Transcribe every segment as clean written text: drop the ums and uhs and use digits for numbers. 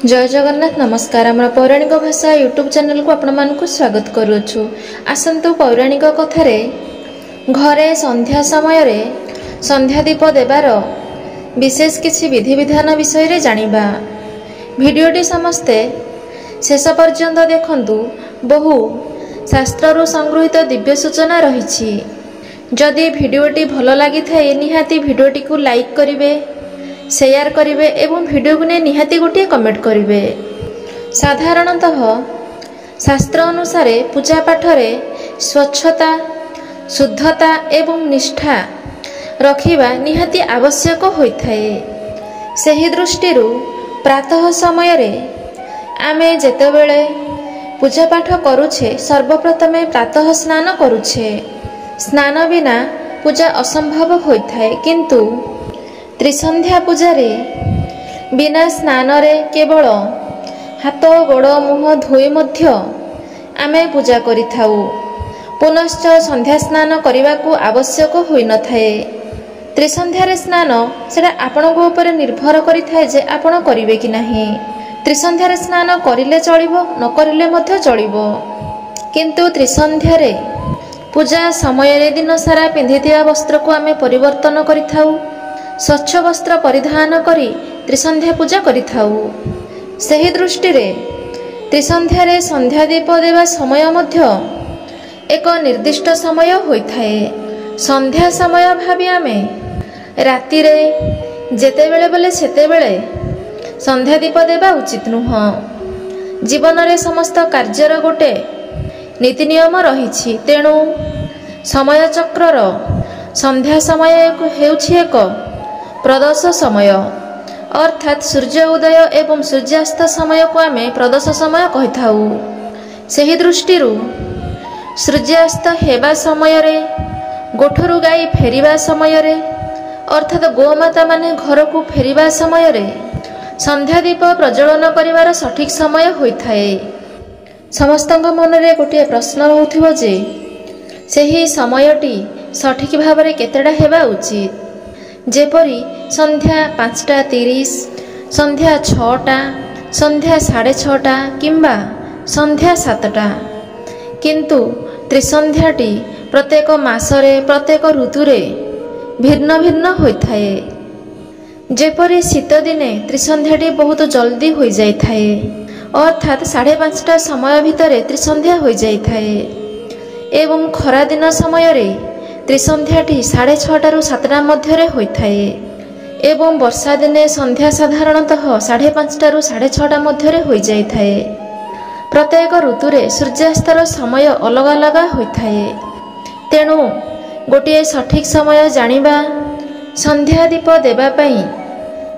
जय जगन्नाथ नमस्कार। आम पौराणिक भाषा यूट्यूब चैनल को आपण मानक स्वागत करुछु। आसंतु पौराणिक कथारे घरे संध्या समय रे संध्या दीप देवार विशेष किछि विधि विधान विषय रे जानिबा। भिडियोटी समस्ते शेष पर्यंत देखंतु। बहु शास्त्ररु संगृहीत दिव्य सूचना रहिछि। जदि भिडियोटी भल लागि थाए निहाती भिडियोटी को लाइक करिवे, शेयर करिवे एवं भिडियो को निहाती गोटे कमेंट करिवे। साधारणतः शास्त्र अनुसार पूजा पाठ रे स्वच्छता, शुद्धता एवं निष्ठा रखिबा निहाती आवश्यक होइथाए। सही दृष्टिरु प्रातः समय रे आमे जेतेबेले पूजा पाठ करुछे सर्वप्रथमे प्रातः स्नान करुछे। स्नान बिना पूजा असंभव होइथाए, किंतु त्रिसंध्या पूजा रे बिना स्नान रे केवल हाथ गोड़ मुह धोई मध्य आमे पूजा करिथाउ। पुनश्च संध्या स्नान करने को आवश्यक होई न थाए। त्रिसंध्या रे स्नान सेटा आपणक ऊपर निर्भर करिथाए जे आपण करिवे कि नाही। त्रिसंध्या रे स्नान करिले चलिबो, न करिले मध्य चलिबो, किंतु त्रिसंध्या रे पूजा समय रे दिन सारा पिंधिथिया वस्त्र को आमे परिवर्तन करिथाउ। स्वच्छ वस्त्र परिधान करी त्रिसंध्या पूजा करिथाउ। सही दृष्टि रे त्रिसंध्या रे संध्या दीप देवा समय मध्य एक निर्दिष्ट समय होइथाए। संध्या समय भाबी आमे राति रे जेतेबेले बोले सेतेबेले संध्या दीप देवा उचित नुह। जीवन रे समस्त कार्यर गोटे नीति नियम रहिछि, तेणु समय चक्रर संध्या समय हेउछि एक प्रदोष समय, अर्थात सूर्य उदय एवं सूर्यास्त समय को आमे प्रदोष समय कहिथाउ। सही दृष्टिरु सूर्यास्त हेबा समय रे गोठरू गाई फेरिबा समय रे अर्थात गोमाता माने घर को फेरिबा समय रे संध्या दीप प्रज्वलन करिवार सठिक समय होइथाए। समस्तଙ୍କ मनरे गोटे प्रश्न रहउथिबो जे सही समयटी सठिक भाबरे केतेडा हेबा उचित। जेपरी संध्या 5:30, संध्या 6टा, संध्या 6:30 किंबा संध्या 7टा, किंतु त्रिसंध्याटी प्रत्येक मासरे प्रत्येक ऋतुरे भिन्न भिन्न होइथाए। जेपरी शीत दिने त्रिसंध्याटी बहुत जल्दी हो जाइथाए, अर्थात 5:30 समय भितरे त्रिसंध्या हो जाइथाए, एवं खरा दिन समय रे त्रिसंध्याटी 6:30 7टा मध्यरे होइथाए, एवं वर्षा दिने संध्या साधारणतः 5:30 6:30 मध्यरे हो जाइथाए। प्रत्येक ऋतुरे सूर्यास्तर समय अलग अलग होइथाए, तेणु गोटे सठिक समय जानिबा संध्या दीप देबा पई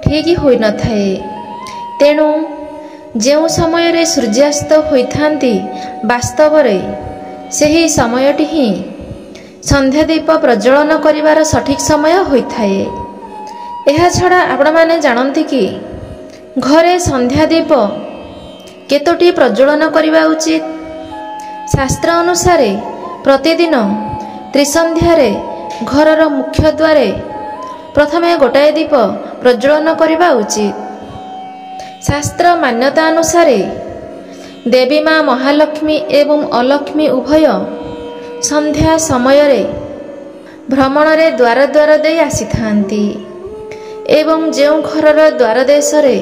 ठीक होई न थाए। तेणु जेउ समय रे सूर्यास्त होइथांती वास्तव रे सही समयटी ही संध्या दीप प्रज्वलन करिवार सठिक समय होइथाए। एहा छड़ा आपण माने जानନ୍ତି कि घरे संध्या दीप केतोटी प्रज्वलन करिवा उचित। शास्त्र अनुसार प्रतिदिन त्रिसंध्या रे घरर मुख्य द्वारे प्रथमे गोटाए दीप प्रज्वलन करिवा उचित। शास्त्र मान्यता अनुसार देवी माँ महालक्ष्मी एवं अलक्ष्मी उभय संध्या समय रे भ्रमण रे द्वार द्वार दे आसी थांती, एवं जेउ घरर द्वार देश रे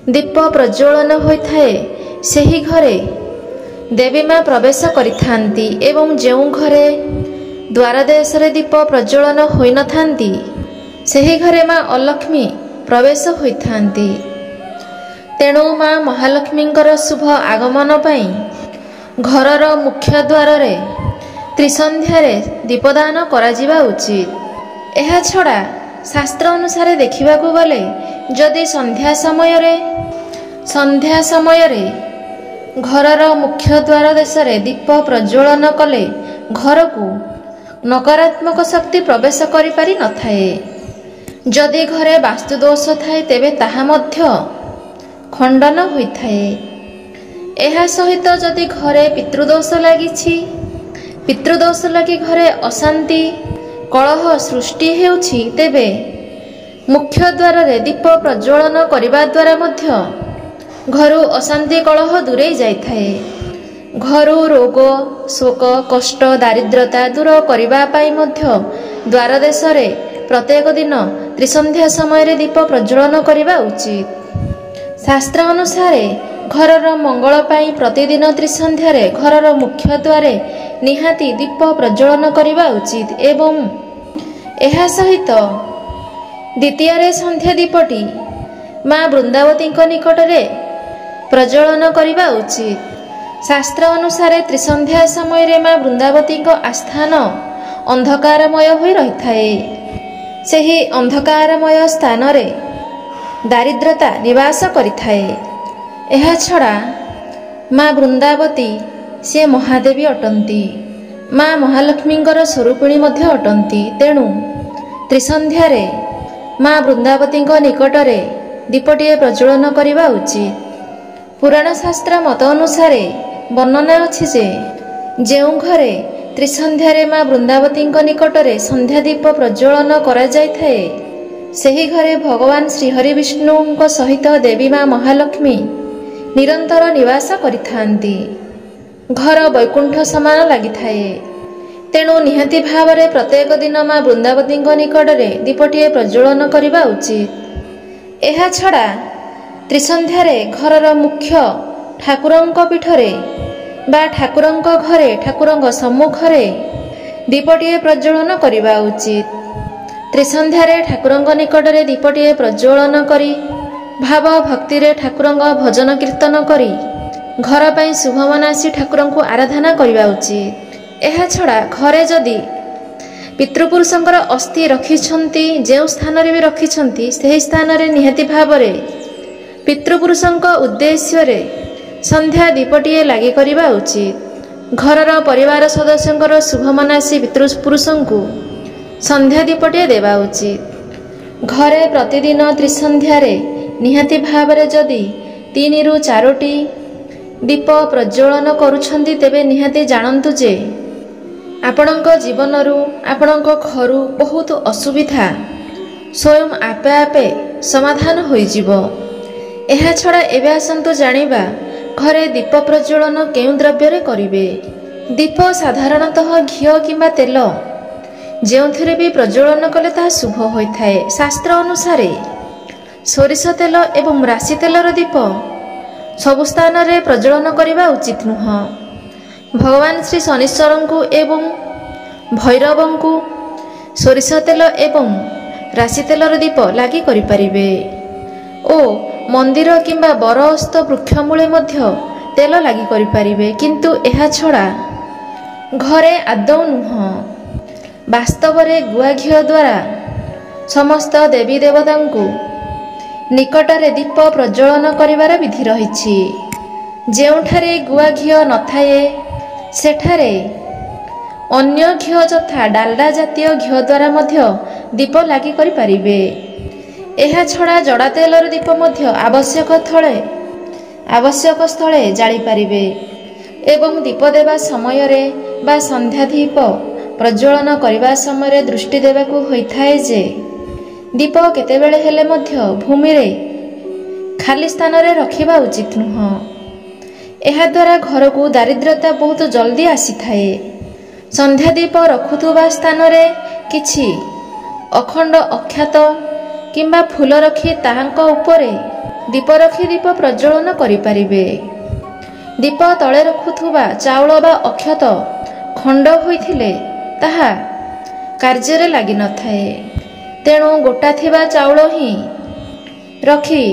दीप प्रज्वलन होइथाए सेही घरे देवी माँ प्रवेश करिथांती, एवं जेउ घरे द्वार देश रे दीप प्रज्वलन होई न थांती सेही घरे माँ अलक्ष्मी प्रवेश होइथांती। तेणु माँ महालक्ष्मींकर शुभ आगमन पई घरर मुख्य द्वार रे त्रिसंध्या रे दीपदान करा जिबा उचित। एहा छड़ा शास्त्र अनुसार देखिबा को गले जदि संध्या समय रे घरर मुख्य द्वार देश रे दीप प्रज्वलन कले घर को नकारात्मक शक्ति प्रवेश करि पारि न थाए। जदि घरे वास्तु दोष थाए तेबे ताहा मध्य खंडन होइथाए। एहा सहित जदि घरे पितृदोष लागिछि, पितृदोष लगी घरे अशांति कलह सृष्टि हेउछि, तेबे मुख्य द्वार रे दीप प्रज्वलन करिबा द्वारा मध्य ଘରୁ ଅଶାନ୍ତି କଳହ ଦୂରେଇ ଯାଇଥାଏ। ଘରୁ ରୋଗ ଶୋକ କଷ୍ଟ ଦାରିଦ୍ରତା ଦୂର କରିବା ପାଇଁ ମଧ୍ୟ ଦ୍ୱାର ଦେଶରେ ପ୍ରତ୍ୟେକ ଦିନ ତ୍ରିସନ୍ଧ୍ୟା ସମୟରେ ଦୀପ ପ୍ରଜ୍ୱଳନ କରିବା ଉଚିତ। ଶାସ୍ତ୍ର ଅନୁସାରେ ଘରର ମଙ୍ଗଳ ପାଇଁ ପ୍ରତିଦିନ ତ୍ରିସନ୍ଧ୍ୟାରେ ଘରର ମୁଖ୍ୟ ଦ୍ୱାରେ ନିହାତି ଦୀପ ପ୍ରଜ୍ୱଳନ କରିବା ଉଚିତ ଏବଂ ଏହା ସହିତ ଦ୍ୱିତୀୟରେ ସନ୍ଧ୍ୟା ଦୀପଟି ମା ବୃନ୍ଦାବତୀଙ୍କ ନିକଟରେ ପ୍ରଜ୍ୱଳନ କରିବା ଉଚିତ। ଶାସ୍ତ୍ର ଅନୁସାରେ ତ୍ରିସନ୍ଧ୍ୟା ସମୟରେ ମା ବୃନ୍ଦାବତୀଙ୍କ ଆସ୍ଥାନ ଅନ୍ଧକାରମୟ ହୋଇ ରହିଥାଏ। ସେହି ଅନ୍ଧକାରମୟ ସ୍ଥାନରେ ଦାରିଦ୍ରତା ନିବାସ କରିଥାଏ। ଏହାଛଡ଼ା ମା ବୃନ୍ଦାବତୀ ସେ ମହାଦେବୀ ଅଟନ୍ତି। ମା ମହାଲକ୍ଷ୍ମୀଙ୍କର ସ୍ୱରୂପିଣୀ ମଧ୍ୟ ଅଟନ୍ତି। ତେଣୁ ତ୍ରିସନ୍ଧ୍ୟାରେ ମା ବୃନ୍ଦାବତୀଙ୍କ ନିକଟରେ ଦୀପଟିଏ ପ୍ରଜ୍ୱଳନ କରିବା ଉଚିତ। ପୁରାଣ ଶାସ୍ତ୍ର ମତ ଅନୁସାରେ ବର୍ଣ୍ଣନା ଅଛି ଯେ ଯେଉଁ ଘରେ ତ୍ରିସନ୍ଧ୍ୟାରେ ମା ବୃନ୍ଦାବତୀଙ୍କ ନିକଟରେ ସନ୍ଧ୍ୟା ଦୀପ ପ୍ରଜ୍ୱଳନ କରାଯାଇଥାଏ ସେହି ଘରେ ଭଗବାନ ଶ୍ରୀହରି ବିଷ୍ଣୁଙ୍କ ସହିତ ଦେବୀ ମା ମହାଲକ୍ଷ୍ମୀ ନିରନ୍ତର ନିବାସ କରିଥାନ୍ତି। ଘର ବୈକୁଣ୍ଠ ସମାନ ଲାଗିଥାଏ। ତେଣୁ ନିହାତି ଭାବରେ ପ୍ରତ୍ୟେକ ଦିନ ମା ବୃନ୍ଦାବତୀଙ୍କ ନିକଟରେ ଦୀପଟିଏ ପ୍ରଜ୍ୱଳନ କରିବା ଉଚିତ। ଏହାଛଡ଼ା ତ୍ରିସନ୍ଧ୍ୟାରେ ଘରର ମୁଖ୍ୟ ଠାକୁରଙ୍କ ପୀଠରେ ବା ଠାକୁରଙ୍କ ଘରେ ଠାକୁରଙ୍କ ସମ୍ମୁଖରେ ଦୀପଟିଏ ପ୍ରଜ୍ୱଳନ କରିବା ଉଚିତ। ତ୍ରିସନ୍ଧ୍ୟାରେ ଠାକୁରଙ୍କ ନିକଟରେ ଦୀପଟିଏ ପ୍ରଜ୍ୱଳନ କରି ଭାବ ଭକ୍ତିରେ ଠାକୁରଙ୍କ ଭଜନ କୀର୍ତ୍ତନ କରି ଘର ପାଇଁ ଶୁଭ ମନାସି ଠାକୁରଙ୍କୁ ଆରାଧନା କରିବା ଉଚିତ। ଏହାଛଡ଼ା ଘରେ ଯଦି ପିତୃପୁରୁଷଙ୍କର ଅସ୍ଥି ରଖିଛନ୍ତି ଯେଉଁ ସ୍ଥାନରେ ବି ରଖିଛନ୍ତି ସେହି ସ୍ଥାନରେ ନିହାତି ଭାବରେ ପିତୃପୁରୁଷଙ୍କ ଉଦ୍ଦେଶ୍ୟରେ ସନ୍ଧ୍ୟା ଦୀପଟିଏ ଲାଗି କରିବା ଉଚିତ। ଘରର ପରିବାର ସଦସ୍ୟଙ୍କର ଶୁଭ ମନାସି ପିତୃପୁରୁଷଙ୍କୁ ସନ୍ଧ୍ୟା ଦୀପଟିଏ ଦେବା ଉଚିତ। ଘରେ ପ୍ରତିଦିନ ତ୍ରିସନ୍ଧ୍ୟାରେ ନିହାତି ଭାବରେ ଯଦି 3ରୁ 4ଟି ଦୀପ ପ୍ରଜ୍ୱଳନ କରୁଛନ୍ତି ତେବେ ନିହାତି ଜାଣନ୍ତୁ ଯେ ଆପଣଙ୍କ ଜୀବନରୁ ଆପଣଙ୍କ ଘରୁ ବହୁତ ଅସୁବିଧା ସ୍ୱୟଂ ଆପେ ଆପେ ସମାଧାନ ହୋଇଯିବ। ଏହାଛଡ଼ା ଏବେ ଆସନ୍ତୁ ଜାଣିବା ଘରେ ଦୀପ ପ୍ରଜ୍ୱଳନ କେଉଁ ଦ୍ରବ୍ୟରେ କରିବେ। ଦୀପ ସାଧାରଣତଃ ଘିଅ କିମ୍ବା ତେଲ ଯେଉଁଥିରେ ବି ପ୍ରଜ୍ୱଳନ କଲେ ତାହା ଶୁଭ ହୋଇଥାଏ। ଶାସ୍ତ୍ର ଅନୁସାରେ ସୋରିଷ ତେଲ ଏବଂ ରାଶି ତେଲର ଦୀପ ସବୁ ସ୍ଥାନରେ ପ୍ରଜ୍ୱଳନ କରିବା ଉଚିତ ନୁହଁ। ଭଗବାନ ଶ୍ରୀ ଶନୀଶ୍ୱରଙ୍କୁ ଏବଂ ଭୈରବଙ୍କୁ ସୋରିଷ ତେଲ ଏବଂ ରାଶି ତେଲର ଦୀପ ଲାଗି କରିପାରିବେ ଓ ମନ୍ଦିର କିମ୍ବା ବରଅସ୍ତ ବୃକ୍ଷ ମୂଳେ ମଧ୍ୟ ତେଲ ଲାଗି କରିପାରିବେ। କିନ୍ତୁ ଏହା ଛଡ଼ା ଘରେ ଆଦୌ ନୁହଁ। ବାସ୍ତବରେ ଗୁଆ ଘିଅ ଦ୍ୱାରା ସମସ୍ତ ଦେବୀ ଦେବତାଙ୍କୁ ନିକଟରେ ଦୀପ ପ୍ରଜ୍ୱଳନ କରିବାର ବିଧି ରହିଛି। ଯେଉଁଠାରେ ଗୁଆ ଘିଅ ନଥାଏ ସେଠାରେ ଅନ୍ୟ ଘିଅ ଯଥା ଡାଲଡା ଜାତୀୟ ଘିଅ ଦ୍ୱାରା ମଧ୍ୟ ଦୀପ ଲାଗି କରିପାରିବେ। ଏହାଛଡ଼ା ଜଡ଼ା ତେଲର ଦୀପ ମଧ୍ୟ ଆବଶ୍ୟକ ସ୍ଥଳେ ଜାଳିପାରିବେ ଏବଂ ଦୀପ ଦେବା ସମୟରେ ବା ସନ୍ଧ୍ୟା ଦୀପ ପ୍ରଜ୍ୱଳନ କରିବା ସମୟରେ ଦୃଷ୍ଟି ଦେବାକୁ ହୋଇଥାଏ ଯେ ଦୀପ କେତେବେଳେ ହେଲେ ମଧ୍ୟ ଭୂମିରେ ଖାଲି ସ୍ଥାନରେ ରଖିବା ଉଚିତ ନୁହଁ। ଏହାଦ୍ୱାରା ଘରକୁ ଦାରିଦ୍ର୍ୟତା ବହୁତ ଜଲ୍ଦି ଆସିଥାଏ। ସନ୍ଧ୍ୟା ଦୀପ ରଖୁଥିବା ସ୍ଥାନରେ କିଛି ଅଖଣ୍ଡ ଅକ୍ଷତ କିମ୍ବା ଫୁଲ ରଖି ତାହାଙ୍କ ଉପରେ ଦୀପ ରଖି ଦୀପ ପ୍ରଜ୍ୱଳନ କରିପାରିବେ। ଦୀପ ତଳେ ରଖୁଥିବା ଚାଉଳ ବା ଅକ୍ଷତ ଖଣ୍ଡ ହୋଇଥିଲେ ତାହା କାର୍ଯ୍ୟରେ ଲାଗିନଥାଏ। ତେଣୁ ଗୋଟା ଥିବା ଚାଉଳ ହିଁ ରଖି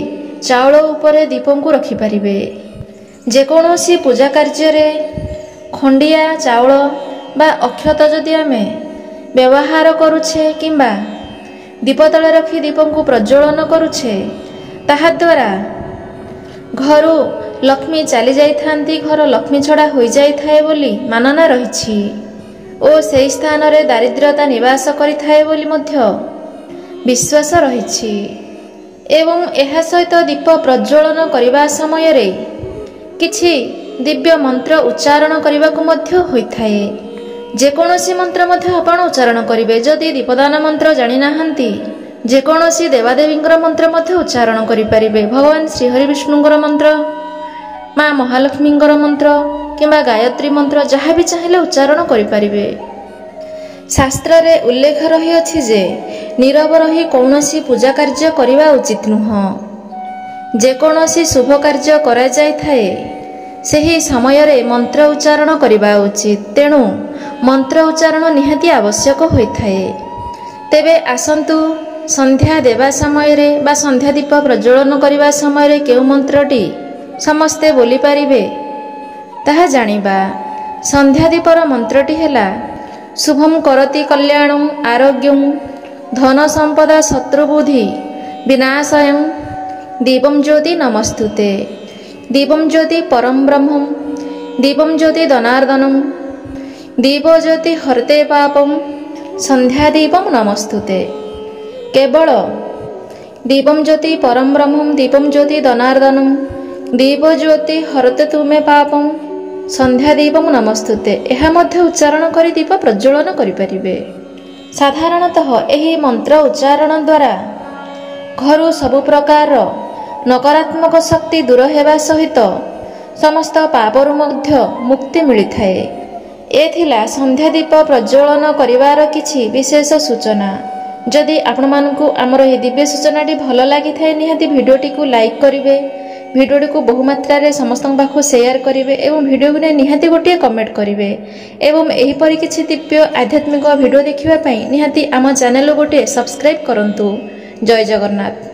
ଚାଉଳ ଉପରେ ଦୀପଙ୍କୁ ରଖିପାରିବେ। ଯେକୌଣସି ପୂଜା କାର୍ଯ୍ୟରେ ଖଣ୍ଡିଆ ଚାଉଳ ବା ଅକ୍ଷତ ଯଦି ଆମେ ବ୍ୟବହାର କରୁଛେ କିମ୍ବା ଦୀପ ତଳେ ରଖି ଦୀପଙ୍କୁ ପ୍ରଜ୍ୱଳନ କରୁଛେ ତାହାଦ୍ୱାରା ଘରୁ ଲକ୍ଷ୍ମୀ ଚାଲି ଯାଇଥାନ୍ତି, ଘର ଲକ୍ଷ୍ମୀ ଛଡ଼ା ହୋଇଯାଇଥାଏ ବୋଲି ମାନନା ରହିଛି ଓ ସେହି ସ୍ଥାନରେ ଦାରିଦ୍ର୍ୟତା ନିବାସ କରିଥାଏ ବୋଲି ମଧ୍ୟ ବିଶ୍ୱାସ ରହିଛି। ଏବଂ ଏହା ସହିତ ଦୀପ ପ୍ରଜ୍ୱଳନ କରିବା ସମୟରେ କିଛି ଦିବ୍ୟ ମନ୍ତ୍ର ଉଚ୍ଚାରଣ କରିବାକୁ ମଧ୍ୟ ହୋଇଥାଏ। ଯେକୌଣସି ମନ୍ତ୍ର ମଧ୍ୟ ଆପଣ ଉଚ୍ଚାରଣ କରିବେ। ଯଦି ଦୀପଦାନ ମନ୍ତ୍ର ଜାଣିନାହାନ୍ତି ଯେକୌଣସି ଦେବାଦେବୀଙ୍କର ମନ୍ତ୍ର ମଧ୍ୟ ଉଚ୍ଚାରଣ କରିପାରିବେ। ଭଗବାନ ଶ୍ରୀହରି ବିଷ୍ଣୁଙ୍କର ମନ୍ତ୍ର, ମା ମହାଲକ୍ଷ୍ମୀଙ୍କର ମନ୍ତ୍ର କିମ୍ବା ଗାୟତ୍ରୀ ମନ୍ତ୍ର ଯାହା ବି ଚାହିଁଲେ ଉଚ୍ଚାରଣ କରିପାରିବେ। ଶାସ୍ତ୍ରରେ ଉଲ୍ଲେଖ ରହିଅଛି ଯେ ନୀରବ ରହି କୌଣସି ପୂଜା କାର୍ଯ୍ୟ କରିବା ଉଚିତ ନୁହଁ। ଯେକୌଣସି ଶୁଭ କାର୍ଯ୍ୟ କରାଯାଇଥାଏ ସେହି ସମୟରେ ମନ୍ତ୍ର ଉଚ୍ଚାରଣ କରିବା ଉଚିତ। ତେଣୁ ମନ୍ତ୍ର ଉଚ୍ଚାରଣ ନିହାତି ଆବଶ୍ୟକ ହୋଇଥାଏ। ତେବେ ଆସନ୍ତୁ ସନ୍ଧ୍ୟା ଦେବା ସମୟରେ ବା ସନ୍ଧ୍ୟା ଦୀପ ପ୍ରଜ୍ୱଳନ କରିବା ସମୟରେ କେଉଁ ମନ୍ତ୍ରଟି ସମସ୍ତେ ବୋଲିପାରିବେ ତାହା ଜାଣିବା। ସନ୍ଧ୍ୟା ଦୀପର ମନ୍ତ୍ରଟି ହେଲା ଶୁଭଂ କରତି କଲ୍ୟାଣଂ ଆରୋଗ୍ୟଂ ଧନ ସମ୍ପଦା ଶତ୍ରୁବୁଦ୍ଧି ବିନାଶୟଂ ଦୀପଂ ଜ୍ୟୋତି ନମସ୍ତୁତେ। ଦୀପଂ ଜ୍ୟୋତି ପରଂ ବ୍ରହ୍ମଂ ଦୀପଂ ଜ୍ୟୋତି ଧନାର୍ଦନଂ ଦୀପ ଜ୍ୟୋତି ହରତେ ପାପଂ ସନ୍ଧ୍ୟା ଦୀପଂ ନମସ୍ତୁତେ। କେବଳ ଦୀପଂ ଜ୍ୟୋତି ପରଂ ବ୍ରହ୍ମଂ ଦୀପଂ ଜ୍ୟୋତି ଧନାର୍ଦନଂ ଦୀପ ଜ୍ୟୋତି ହରତେ ତୁମେ ପାପଂ ସନ୍ଧ୍ୟା ଦୀପଂ ନମସ୍ତୁତେ ଏହା ମଧ୍ୟ ଉଚ୍ଚାରଣ କରି ଦୀପ ପ୍ରଜ୍ୱଳନ କରିପାରିବେ। ସାଧାରଣତଃ ଏହି ମନ୍ତ୍ର ଉଚ୍ଚାରଣ ଦ୍ୱାରା ଘରୁ ସବୁ ପ୍ରକାରର ନକାରାତ୍ମକ ଶକ୍ତି ଦୂର ହେବା ସହିତ ସମସ୍ତ ପାପରୁ ମଧ୍ୟ ମୁକ୍ତି ମିଳିଥାଏ। ଏ ଥିଲା ସନ୍ଧ୍ୟା ଦୀପ ପ୍ରଜ୍ୱଳନ କରିବାର କିଛି ବିଶେଷ ସୂଚନା। ଯଦି ଆପଣମାନଙ୍କୁ ଆମର ଏହି ଦିବ୍ୟ ସୂଚନାଟି ଭଲ ଲାଗିଥାଏ ନିହାତି ଭିଡ଼ିଓଟିକୁ ଲାଇକ୍ କରିବେ, ଭିଡ଼ିଓଟିକୁ ବହୁମାତ୍ରାରେ ସମସ୍ତଙ୍କ ପାଖକୁ ସେୟାର କରିବେ ଏବଂ ଭିଡ଼ିଓକୁ ନେଇ ନିହାତି ଗୋଟିଏ କମେଣ୍ଟ କରିବେ ଏବଂ ଏହିପରି କିଛି ଦିବ୍ୟ ଆଧ୍ୟାତ୍ମିକ ଭିଡ଼ିଓ ଦେଖିବା ପାଇଁ ନିହାତି ଆମ ଚ୍ୟାନେଲକୁ ଗୋଟିଏ ସବସ୍କ୍ରାଇବ୍ କରନ୍ତୁ। ଜୟ ଜଗନ୍ନାଥ।